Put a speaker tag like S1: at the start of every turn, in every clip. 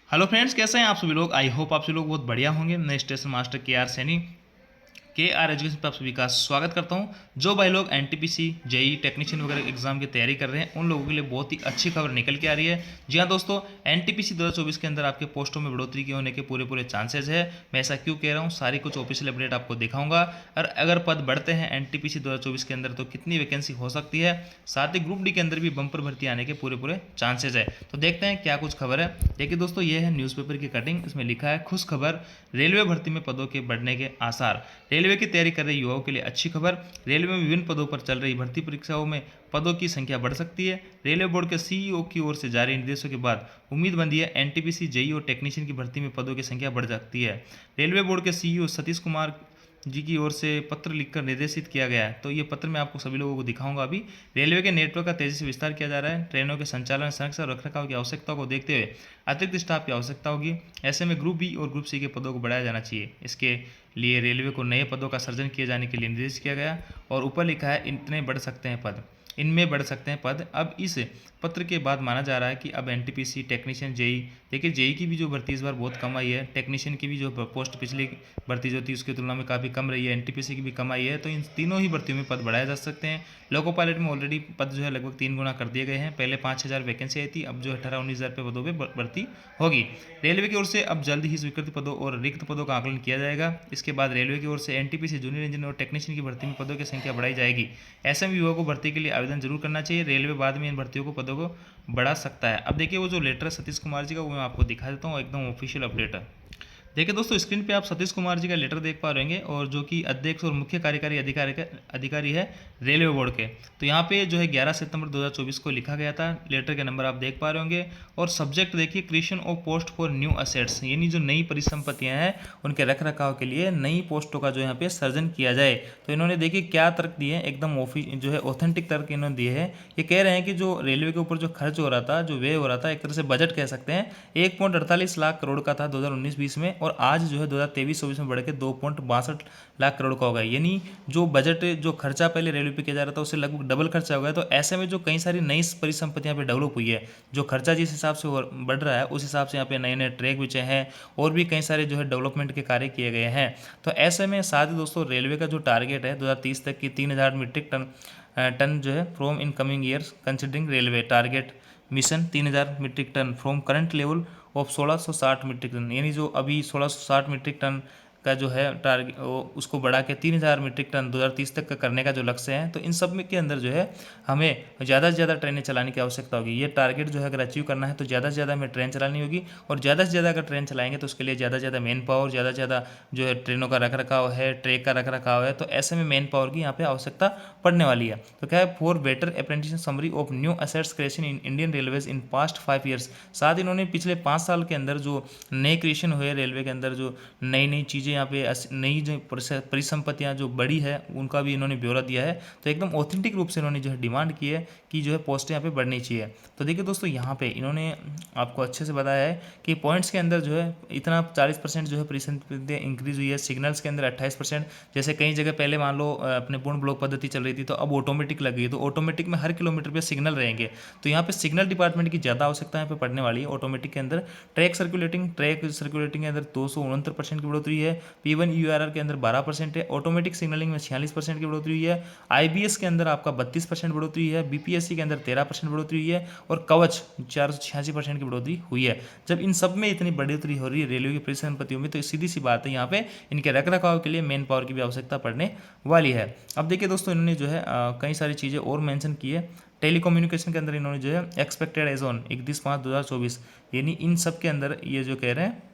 S1: Hello friends, कैसे हैं आप सभी लोग। आई होप आप सभी लोग बहुत बढ़िया होंगे। मैं स्टेशन मास्टर के आर सैनी के आर एजुकेशन पर आप सभी का स्वागत करता हूं। जो भाई लोग एनटीपीसी जेई टेक्नीशियन वगैरह एग्जाम की तैयारी कर रहे हैं उन लोगों के लिए बहुत ही अच्छी खबर निकल के आ रही है। जी हाँ दोस्तों, एनटीपीसी 2024 के अंदर आपके पोस्टों में बढ़ोतरी के होने के पूरे चांसेस है। मैं ऐसा क्यों कह रहा हूँ, सारी कुछ ऑफिशियल अपडेट आपको दिखाऊंगा। और अगर पद बढ़ते हैं एनटीपीसी 2024 के अंदर तो कितनी वैकेंसी हो सकती है, साथ ही ग्रुप डी के अंदर भी बम्पर भर्ती आने के पूरे चांसेस है। तो देखते हैं क्या कुछ खबर है। देखिए दोस्तों, ये है न्यूज़पेपर की कटिंग। इसमें लिखा है खुश खबर, रेलवे भर्ती में पदों के बढ़ने के आसार। रेलवे की तैयारी कर रहे युवाओं के लिए अच्छी खबर। रेलवे में विभिन्न पदों पर चल रही भर्ती परीक्षाओं में पदों की संख्या बढ़ सकती है। रेलवे बोर्ड के सीईओ की ओर से जारी निर्देशों के बाद उम्मीद बंधी है एनटीपीसी जेई और टेक्नीशियन की भर्ती में पदों की संख्या बढ़ सकती है। रेलवे बोर्ड के सीईओ सतीश कुमार जी की ओर से पत्र लिखकर निर्देशित किया गया है। तो ये पत्र मैं आपको सभी लोगों को दिखाऊंगा अभी। रेलवे के नेटवर्क का तेजी से विस्तार किया जा रहा है। ट्रेनों के संचालन, संरक्षण और रखरखाव की आवश्यकताओं को देखते हुए अतिरिक्त स्टाफ की आवश्यकता होगी। ऐसे में ग्रुप बी और ग्रुप सी के पदों को बढ़ाया जाना चाहिए। इसके लिए रेलवे को नए पदों का सृजन किए जाने के लिए निर्देश किया गया। और ऊपर लिखा है इतने बढ़ सकते हैं पद, इनमें बढ़ सकते हैं पद। अब इस पत्र के बाद माना जा रहा है कि अब एनटीपीसी टेक्नीशियन जेई, देखिए जेई की भी जो भर्ती इस बार बहुत कम आई है, टेक्नीशियन की भी जो पोस्ट पिछली भर्ती जो थी उसकी तुलना में काफ़ी कम रही है, एनटीपीसी की भी कम आई है। तो इन तीनों ही भर्तियों में पद बढ़ाए जा सकते हैं। लोको पायलट में ऑलरेडी पद जो है लगभग 3 गुना कर दिए गए हैं। पहले 5,000 वैकेंसी आई थी, अब जो 18-19,000 पे पदों पर भर्ती होगी। रेलवे की ओर से अब जल्द ही स्वीकृत पदों और रिक्त पदों का आकलन किया जाएगा। इसके बाद रेलवे की ओर से एनटीपीसी जूनियर इंजीनियर और टेक्नीशियन की भर्ती में पदों की संख्या बढ़ाई जाएगी। ऐसे में युवाओं को भर्ती के लिए आवेदन जरूर करना चाहिए। रेलवे बाद में इन भर्तियों को पदों को बढ़ा सकता है। अब देखिए वो जो लेटर है सतीश कुमार जी का, वो मैं आपको दिखा देता हूँ, एकदम ऑफिशियल अपडेट है। देखिए दोस्तों, स्क्रीन पे आप सतीश कुमार जी का लेटर देख पा रहे होंगे, और जो कि अध्यक्ष और मुख्य कार्यकारी अधिकारी है रेलवे बोर्ड के। तो यहाँ पे जो है 11 सितंबर 2024 को लिखा गया था। लेटर के नंबर आप देख पा रहे होंगे। और सब्जेक्ट देखिए, creation of post for new assets, यानी जो नई परिसंपत्तियां हैं उनके रख रखाव के लिए नई पोस्टों का जो यहाँ पे सर्जन किया जाए। तो इन्होंने देखिए क्या तर्क दिए हैं, एकदम जो है ऑथेंटिक तर्क इन्होंने दिए हैं। ये कह रहे हैं कि जो रेलवे के ऊपर जो खर्च हो रहा था, जो व्यय हो रहा था, एक तरह से बजट कह सकते हैं, 1.48 लाख करोड़ का था 2019-20 में, और आज जो है 2023-24 में बढ़ के 2.62 लाख करोड़ का हो गया। यानी जो बजट, जो खर्चा पहले रेलवे पे किया जा रहा था उससे लगभग डबल खर्चा हो गया। तो ऐसे में जो कई सारी नई परिसंपत्तियां पे डेवलप हुई है, जो खर्चा जिस हिसाब से बढ़ रहा है उस हिसाब से यहाँ पे नए नए ट्रैक बिछे हैं, और भी कई सारे जो है डेवलपमेंट के कार्य किए गए हैं। तो ऐसे में साथ ही दोस्तों, रेलवे का जो टारगेट है 2030 तक की 3,000 मीट्रिक टन जो है from in coming years considering railway target mission 3,000 metric ton from current level of 1660 metric ton, यानी जो अभी 1660 मीट्रिक टन का जो है टारगेट, उसको बढ़ा के 3,000 मीट्रिक टन 2030 तक का करने का जो लक्ष्य है। तो इन सब में के अंदर जो है हमें ज़्यादा से ज़्यादा ट्रेनें चलाने की आवश्यकता होगी। ये टारगेट जो है अगर अचीव करना है तो ज़्यादा से ज़्यादा हमें ट्रेन चलानी होगी, और ज़्यादा से ज़्यादा अगर ट्रेन चलाएंगे तो उसके लिए ज़्यादा से ज़्यादा मैन पावर, ज़्यादा से ज़्यादा जो है ट्रेनों का रख रखाव है, ट्रैक का रख रखाव है। तो ऐसे में मैन पावर की यहाँ पे आवश्यकता पड़ने वाली है। तो क्या है, for better apprentice summary of new assets creation in Indian railways in past 5 years. साथ ही इन्होंने पिछले 5 साल के अंदर जो नए क्रिएशन हुए रेलवे के अंदर, जो नई नई चीज़ें यहाँ पे नई जो परिसंपत्तियाँ जो बड़ी है उनका भी इन्होंने ब्यौरा दिया है। तो एकदम ऑथेंटिक रूप से इन्होंने जो है डिमांड की है कि जो है पोस्टें यहाँ पे बढ़नी चाहिए। तो देखिए दोस्तों, यहाँ पे इन्होंने आपको अच्छे से बताया है कि पॉइंट्स के अंदर जो है इतना 40% जो है परिसंपत्तियाँ इंक्रीज हुई है। सिग्नल्स के अंदर 28%, जैसे कई जगह पहले मान लो अपने पूर्ण ब्लॉक पद्धति चल रही थी, तो अब ऑटोमेटिक लग गई है। तो ऑटोमेटिक में हर किलोमीटर पे सिग्नल रहेंगे। तो यहाँ पे सिग्नल डिपार्टमेंट की ज़्यादा आवश्यकता यहाँ पे पड़ने वाली है ऑटोमेटिक के अंदर। ट्रैक सर्कुलेटिंग के अंदर 269% की बढ़ोतरी है। P1 URR के अंदर 12% है। ऑटोमेटिक सिग्नलिंग में 46% की बढ़ोतरी हुई है। IBS के अंदर आपका 32% बढ़ोतरी है। BPSC के अंदर 13% बढ़ोतरी हुई है। और कवच 486% की बढ़ोतरी हुई है। जब इन सब में इतनी बढ़ोतरी हो रही है रेलवे की परिसंपत्तियों में, तो सीधी सी बात है यहाँ पे इनके रख रखाव के लिए मैन पावर की भी आवश्यकता पड़ने वाली है। अब देखिए दोस्तों, इन्होंने जो है कई सारी चीज़ें और मेंशन की है। टेलीकम्युनिकेशन के अंदर इन्होंने जो है एक्सपेक्टेड एज ऑन 31/5/2024, यानी इन सब के अंदर ये जो कह रहे हैं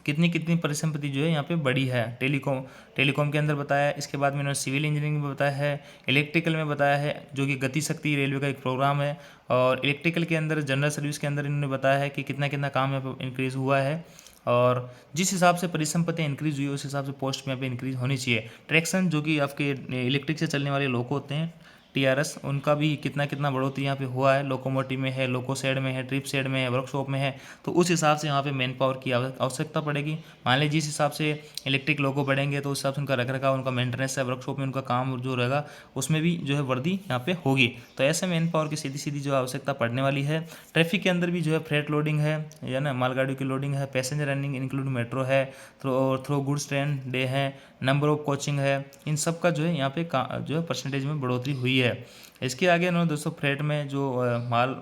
S1: कितनी कितनी परिसंपत्ति जो है यहाँ पे बड़ी है। टेलीकॉम के अंदर बताया है। इसके बाद में इन्होंने सिविल इंजीनियरिंग में बताया है, इलेक्ट्रिकल में बताया है, जो कि गति शक्ति रेलवे का एक प्रोग्राम है। और इलेक्ट्रिकल के अंदर जनरल सर्विस के अंदर इन्होंने बताया है कि कितना कितना काम यहाँ पे इंक्रीज़ हुआ है, और जिस हिसाब से परिसंपत्तियाँ इंक्रीज हुई है उस हिसाब से पोस्ट में यहाँ पे इंक्रीज होनी चाहिए। ट्रैक्शन, जो कि आपके इलेक्ट्रिक से चलने वाले लोको होते हैं, TRS उनका भी कितना कितना बढ़ोतरी यहाँ पे हुआ है, लोकोमोटिव में है, लोको शेड में है, ट्रिप शेड में है, वर्कशॉप में है। तो उस हिसाब से यहाँ पे मैन पावर की आवश्यकता पड़ेगी। मान लीजिए जिस हिसाब से इलेक्ट्रिक लोको बढ़ेंगे तो उस हिसाब से उनका रख रखाव, उनका मेंटेनेंस है, वर्कशॉप में उनका काम जो रहेगा उसमें भी जो है वर्दी यहाँ पे होगी। तो ऐसे मैन पावर की सीधी सीधी जो आवश्यकता पड़ने वाली है। ट्रैफिक के अंदर भी जो है फ्रेट लोडिंग है या ना मालगाड़ियों की लोडिंग है, पैसेंजर रनिंग इंक्लूड मेट्रो है, थ्रो गुड्स ट्रेन डे है, नंबर ऑफ कोचिंग है, इन सब का जो है यहाँ पे जो है परसेंटेज में बढ़ोतरी हुई है। इसके आगे उन्होंने दोस्तों फ्रेट में जो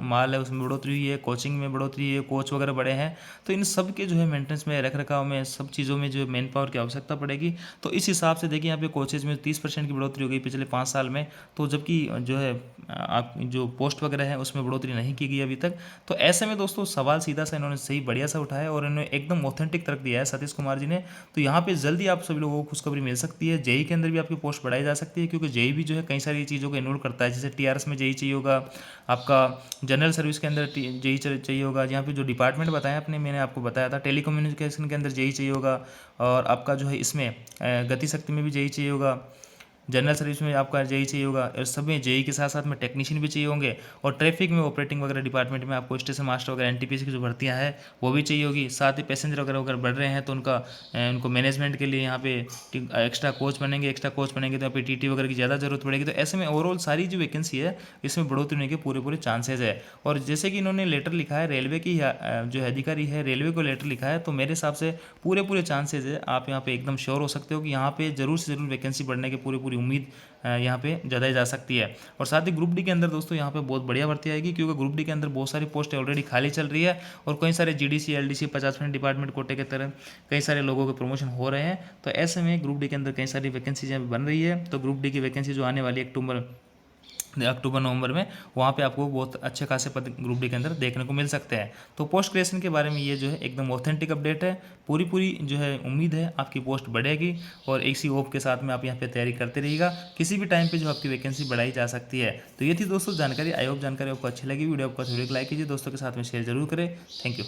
S1: माल है उसमें बढ़ोतरी हुई है, कोचिंग में बढ़ोतरी हुई है, कोच वगैरह बढ़े हैं। तो इन सब के जो है मेंटेनेंस में, रख रखाव में, सब चीज़ों में जो है मैन पावर की आवश्यकता पड़ेगी। तो इस हिसाब से देखिए यहाँ पे कोचेज में 30% की बढ़ोतरी हो गई पिछले 5 साल में। तो जबकि जो है आप जो पोस्ट वगैरह है उसमें बढ़ोतरी नहीं की गई अभी तक। तो ऐसे में दोस्तों सवाल सीधा सा इन्होंने सही बढ़िया सा उठाया और इन्होंने एकदम ऑथेंटिक तर्क दिया है सतीश कुमार जी ने। तो यहाँ पे जल्दी आप सभी लोगों को खुशखबरी मिल सकती है। जेई के अंदर भी आपकी पोस्ट बढ़ाई जा सकती है, क्योंकि जेई भी जो है कई सारी चीज़ों को इन्वॉल्व करता है। जैसे TRS में जेई चाहिए होगा, आपका जनरल सर्विस के अंदर जेई चाहिए होगा। यहाँ पे जो डिपार्टमेंट बताया आपने, मैंने आपको बताया था टेलीकम्युनिकेशन के अंदर जेई चाहिए होगा, और आपका जो है इसमें गति शक्ति में भी जेई चाहिए होगा, जनरल सर्विस में आपका जेई चाहिए होगा, और सब में जेई के साथ साथ में टेक्नीशियन भी चाहिए होंगे। और ट्रैफिक में ऑपरेटिंग वगैरह डिपार्टमेंट में आपको स्टेशन मास्टर वगैरह NTPC की जो भर्तियां हैं वो भी चाहिए होगी। साथ ही पैसेंजर वगैरह अगर बढ़ रहे हैं तो उनको मैनेजमेंट के लिए यहाँ पे एक्स्ट्रा कोच बनेंगे तो यहाँ पे TT वगैरह की ज़्यादा जरूरत पड़ेगी। तो ऐसे में ओवरऑल सारी जो वैकेंसी है इसमें बढ़ोतरी होने के पूरे चांसेज है। और जैसे कि इन्होंने लेटर लिखा है, रेलवे की जो अधिकारी है रेलवे को लेटर लिखा है, तो मेरे हिसाब से पूरे चांसेज है, आप यहाँ पे एकदम श्योर हो सकते हो कि यहाँ पे जरूर से जरूर वैकेंसी बढ़ने की पूरी उम्मीद यहाँ पे जताई जा सकती है। और साथ ही ग्रुप डी के अंदर दोस्तों यहाँ पे बहुत बढ़िया भर्ती आएगी, क्योंकि ग्रुप डी के अंदर बहुत सारी पोस्ट ऑलरेडी खाली चल रही है और कई सारे GDC LDC 50% डिपार्टमेंट कोटे के तरह कई सारे लोगों के प्रमोशन हो रहे हैं। तो ऐसे में ग्रुप डी के अंदर कई सारी वैकेंसी यहाँ बन रही है। तो ग्रुप डी की वैकेंसी जो आने वाली अक्टूबर नवंबर में, वहाँ पे आपको बहुत अच्छे खासे पद ग्रुप डी के अंदर देखने को मिल सकते हैं। तो पोस्ट ग्रेजुएशन के बारे में ये जो है एकदम ऑथेंटिक अपडेट है। पूरी जो है उम्मीद है आपकी पोस्ट बढ़ेगी, और इसी होप के साथ में आप यहाँ पे तैयारी करते रहिएगा। किसी भी टाइम पे जो आपकी वैकेंसी बढ़ाई जा सकती है। तो ये थी दोस्तों जानकारी। आई होप जानकारी आपको अच्छी लगी। वीडियो आपको अच्छी लगी लाइक कीजिए, दोस्तों के साथ में शेयर जरूर करें। Thank you.